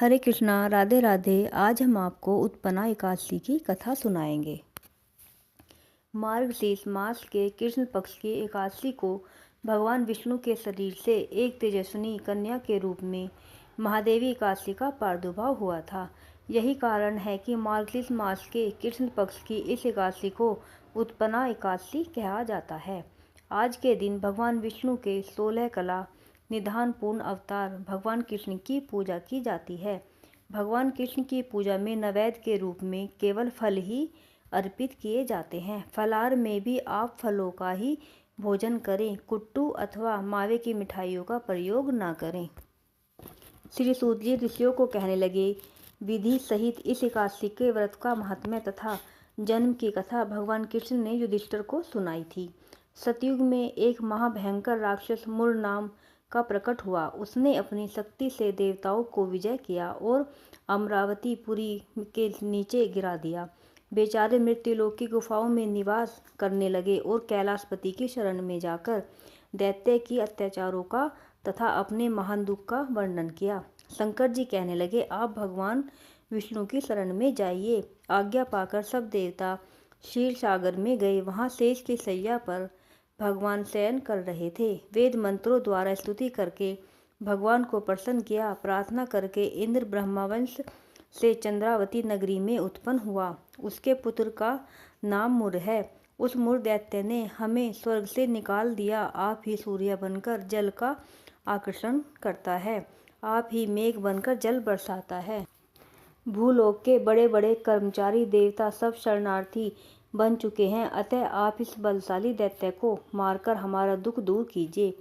हरे कृष्णा, राधे राधे। आज हम आपको उत्पन्ना एकादशी की कथा सुनाएंगे। मार्गशीर्ष मास के कृष्ण पक्ष की एकादशी को भगवान विष्णु के शरीर से एक तेजस्विनी कन्या के रूप में महादेवी एकादशी का प्रादुर्भाव हुआ था। यही कारण है कि मार्गशीर्ष मास के कृष्ण पक्ष की इस एकादशी को उत्पन्ना एकादशी कहा जाता है। आज के दिन भगवान विष्णु के 16 कला निधान पूर्ण अवतार भगवान कृष्ण की पूजा की जाती है। भगवान कृष्ण की पूजा में नैवेद्य के रूप में केवल फल ही अर्पित किए जाते हैं। फलाहार में भी आप फलों का ही भोजन करें, कुट्टू अथवा मावे की मिठाइयों का प्रयोग न करें। श्री सूत जी ऋषियों को कहने लगे, विधि सहित इस एकादशी के व्रत का महात्म्य तथा जन्म की कथा भगवान कृष्ण ने युधिष्ठिर को सुनाई थी। सतयुग में एक महाभयंकर राक्षस मूर नाम का प्रकट हुआ। उसने अपनी शक्ति से देवताओं को विजय किया और अमरावती पुरी के नीचे गिरा दिया। बेचारे मृत्युलोक की गुफाओं में निवास करने लगे और कैलाशपति की शरण में जाकर दैत्य की अत्याचारों का तथा अपने महान दुख का वर्णन किया। शंकर जी कहने लगे, आप भगवान विष्णु की शरण में जाइए। आज्ञा पाकर सब देवता क्षीर सागर में गए। वहां शेष की शैया पर भगवान शयन कर रहे थे। वेद मंत्रों द्वारा स्तुति करके भगवान को प्रसन्न किया। प्रार्थना करके इंद्र ब्रह्मवंश से चंद्रावती नगरी में उत्पन्न हुआ। उसके पुत्र का नाम मुर है। उस मुर दैत्य ने हमें स्वर्ग से निकाल दिया। आप ही सूर्य बनकर जल का आकर्षण करता है, आप ही मेघ बनकर जल बरसाता है। भूलोक के बड़े बड़े कर्मचारी देवता सब शरणार्थी बन चुके हैं, अतः आप इस बलशाली दैत्य को मारकर हमारा दुख दूर कीजिए।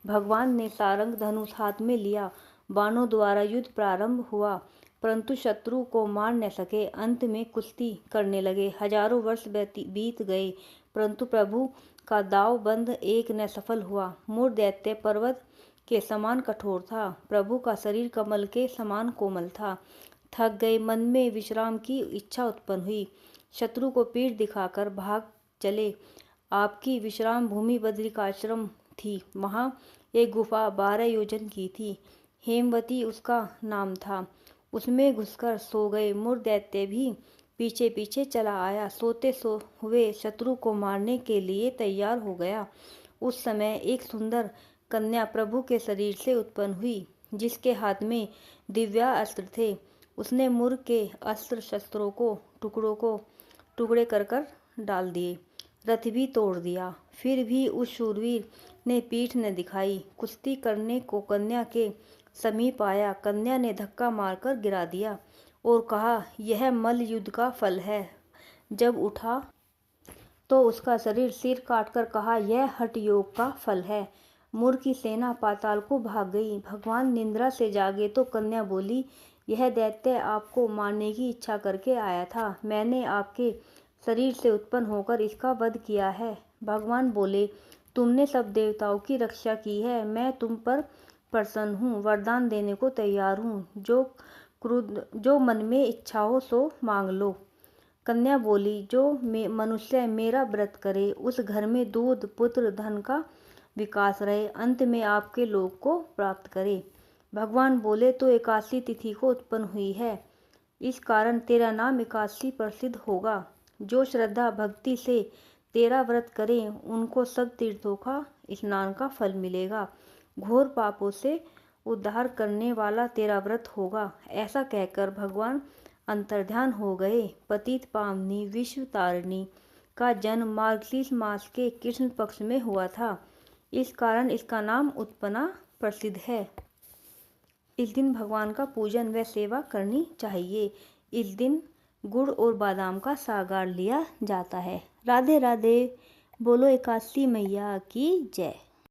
भगवान ने सारंग धनुष हाथ में लिया। बाणों द्वारा युद्ध प्रारंभ हुआ, परंतु शत्रु को मार न सके। अंत में कुश्ती करने लगे। हजारों वर्ष बीत गए, परंतु प्रभु का दाव बंद एक न सफल हुआ। मूर दैत्य पर्वत के समान कठोर था। प्रभु का शरीर कमल के समान कोमल था। थक गए, मन में विश्राम की इच्छा उत्पन्न हुई। शत्रु को पीठ दिखाकर भाग चले। आपकी विश्राम भूमि बद्रिकाश्रम थी। वहाँ एक गुफा 12 योजन की थी। हेमवती उसका नाम था। उसमें घुसकर सो गए। मूर दैत्य भी पीछे पीछे चला आया। सोते हुए शत्रु को मारने के लिए तैयार हो गया। उस समय एक सुंदर कन्या प्रभु के शरीर से उत्पन्न हुई, जिसके हाथ में दिव्यास्त्र थे। उसने मूर के अस्त्र शस्त्रों को टुकड़े कर डाल दिए। रथ भी तोड़ दिया। फिर भी उस शूरवीर ने पीठ न दिखाई। कुश्ती करने को कन्या के समीप आया। कन्या ने धक्का मारकर गिरा दिया और कहा, यह मल्ल युद्ध का फल है। जब उठा तो उसका शरीर सिर काटकर कहा, यह हठ योग का फल है। मूर की सेना पाताल को भाग गई। भगवान निद्रा से जागे तो कन्या बोली, यह दैत्य आपको मारने की इच्छा करके आया था। मैंने आपके शरीर से उत्पन्न होकर इसका वध किया है। भगवान बोले, तुमने सब देवताओं की रक्षा की है। मैं तुम पर प्रसन्न हूँ, वरदान देने को तैयार हूँ। जो मन में इच्छा हो सो मांग लो। कन्या बोली, जो मनुष्य मेरा व्रत करे, उस घर में दूध पुत्र धन का विकास रहे, अंत में आपके लोक को प्राप्त करे। भगवान बोले, तो एकादशी तिथि को उत्पन्न हुई है, इस कारण तेरा नाम एकादशी प्रसिद्ध होगा। जो श्रद्धा भक्ति से तेरा व्रत करें, उनको सब तीर्थों का स्नान का फल मिलेगा। घोर पापों से उद्धार करने वाला तेरा व्रत होगा। ऐसा कहकर भगवान अंतर्ध्यान हो गए। पतित पावनी विश्व तारिणी का जन्म मार्गशीर्ष मास के कृष्ण पक्ष में हुआ था, इस कारण इसका नाम उत्पन्ना प्रसिद्ध है। इस दिन भगवान का पूजन व सेवा करनी चाहिए। इस दिन गुड़ और बादाम का सागार लिया जाता है। राधे राधे। बोलो एकादशी मैया की जय।